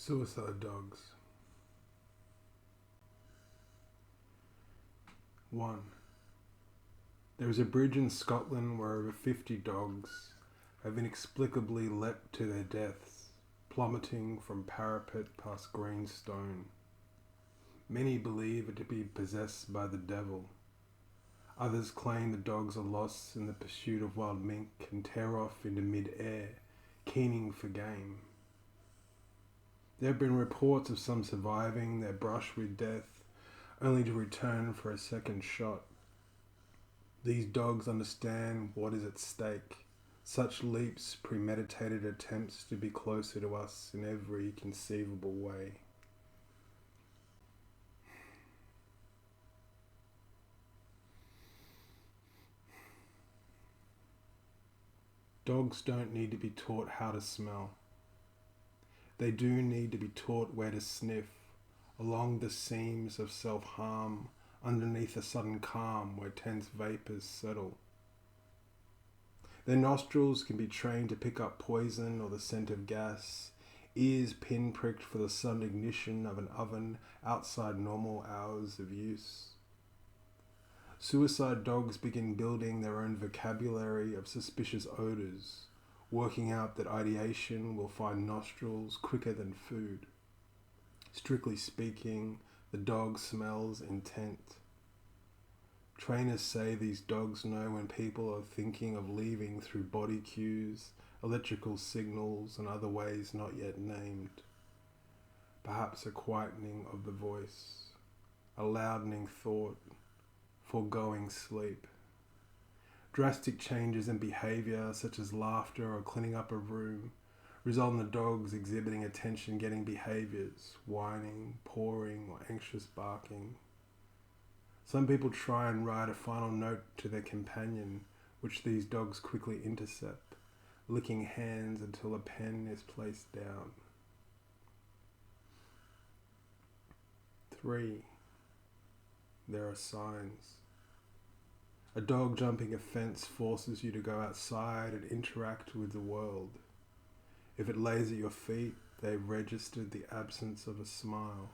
Suicide dogs. 1. There is a bridge in Scotland where over 50 dogs have inexplicably leapt to their deaths, plummeting from parapet past green stone. Many believe it to be possessed by the devil. Others claim the dogs are lost in the pursuit of wild mink and tear off into mid-air, keening for game. There have been reports of some surviving their brush with death, only to return for a second shot. These dogs understand what is at stake. Such leaps, premeditated attempts to be closer to us in every conceivable way. Dogs don't need to be taught how to smell. They do need to be taught where to sniff, along the seams of self-harm, underneath a sudden calm where tense vapours settle. Their nostrils can be trained to pick up poison or the scent of gas, ears pinpricked for the sudden ignition of an oven outside normal hours of use. Suicide dogs begin building their own vocabulary of suspicious odours, working out that ideation will find nostrils quicker than food. Strictly speaking, the dog smells intent. Trainers say these dogs know when people are thinking of leaving through body cues, electrical signals, and other ways not yet named. Perhaps a quietening of the voice, a loudening thought, foregoing sleep. Drastic changes in behaviour, such as laughter or cleaning up a room, result in the dogs exhibiting attention-getting behaviours, whining, pawing, or anxious barking. Some people try and write a final note to their companion, which these dogs quickly intercept, licking hands until a pen is placed down. 3. There are signs. A dog jumping a fence forces you to go outside and interact with the world. If it lays at your feet, they've registered the absence of a smile.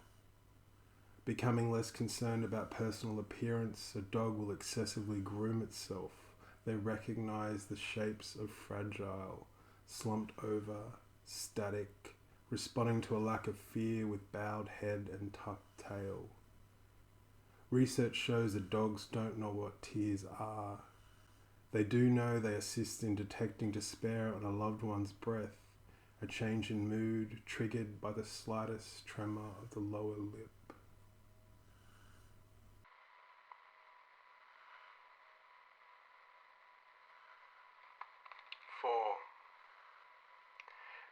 Becoming less concerned about personal appearance, a dog will excessively groom itself. They recognize the shapes of fragile, slumped over, static, responding to a lack of fear with bowed head and tucked tail. Research shows that dogs don't know what tears are. They do know they assist in detecting despair on a loved one's breath, a change in mood triggered by the slightest tremor of the lower lip. 4.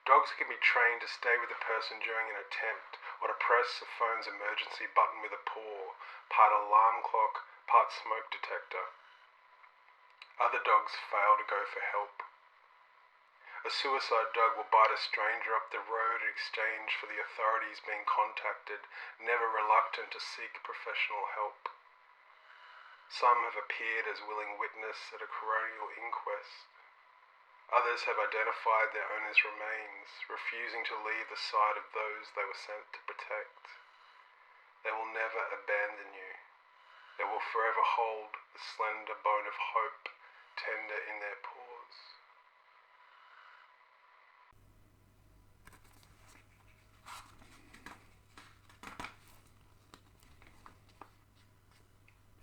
Dogs can be trained to stay with a person during an attempt, or to press a phone's emergency button with a paw, part alarm clock, part smoke detector. Other dogs fail to go for help. A suicide dog will bite a stranger up the road in exchange for the authorities being contacted, never reluctant to seek professional help. Some have appeared as willing witness at a coronial inquest. Others have identified their owner's remains, refusing to leave the side of those they were sent to protect. They will never abandon you. They will forever hold the slender bone of hope tender in their paws.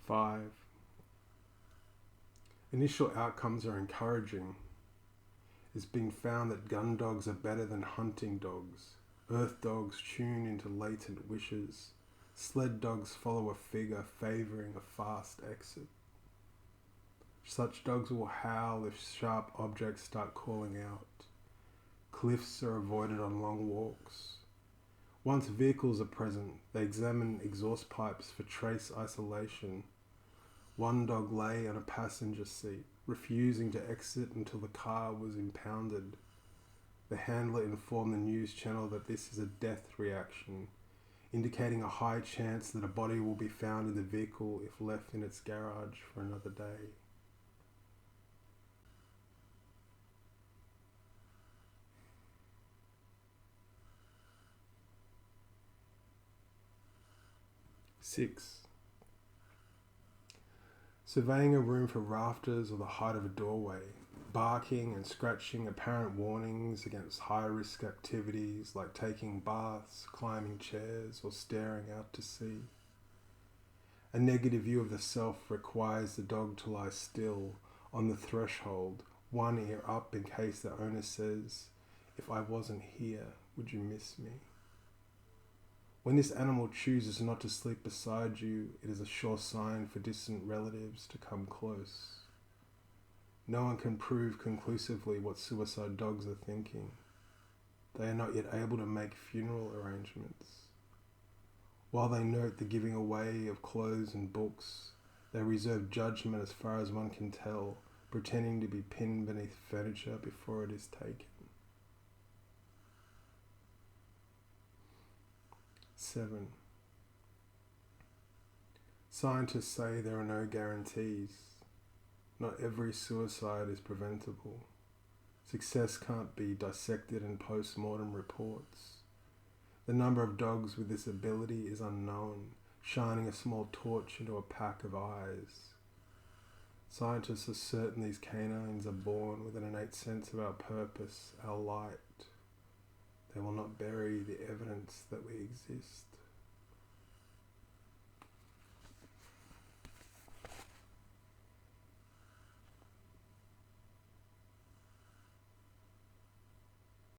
Five. Initial outcomes are encouraging. It's been found that gun dogs are better than hunting dogs. Earth dogs tune into latent wishes. Sled dogs follow a figure favouring a fast exit. Such dogs will howl if sharp objects start calling out. Cliffs are avoided on long walks. Once vehicles are present, they examine exhaust pipes for trace isolation. One dog lay on a passenger seat, refusing to exit until the car was impounded. The handler informed the news channel that this is a death reaction, indicating a high chance that a body will be found in the vehicle if left in its garage for another day. 6. Surveying a room for rafters or the height of a doorway, barking and scratching apparent warnings against high-risk activities like taking baths, climbing chairs, or staring out to sea. A negative view of the self requires the dog to lie still on the threshold, one ear up in case the owner says, "If I wasn't here, would you miss me?" When this animal chooses not to sleep beside you, it is a sure sign for distant relatives to come close. No one can prove conclusively what suicide dogs are thinking. They are not yet able to make funeral arrangements. While they note the giving away of clothes and books, they reserve judgment as far as one can tell, pretending to be pinned beneath furniture before it is taken. 7. Scientists say there are no guarantees. Not every suicide is preventable. Success can't be dissected in post-mortem reports. The number of dogs with this ability is unknown, shining a small torch into a pack of eyes. Scientists are certain these canines are born with an innate sense of our purpose, our light. They will not bury the evidence that we exist.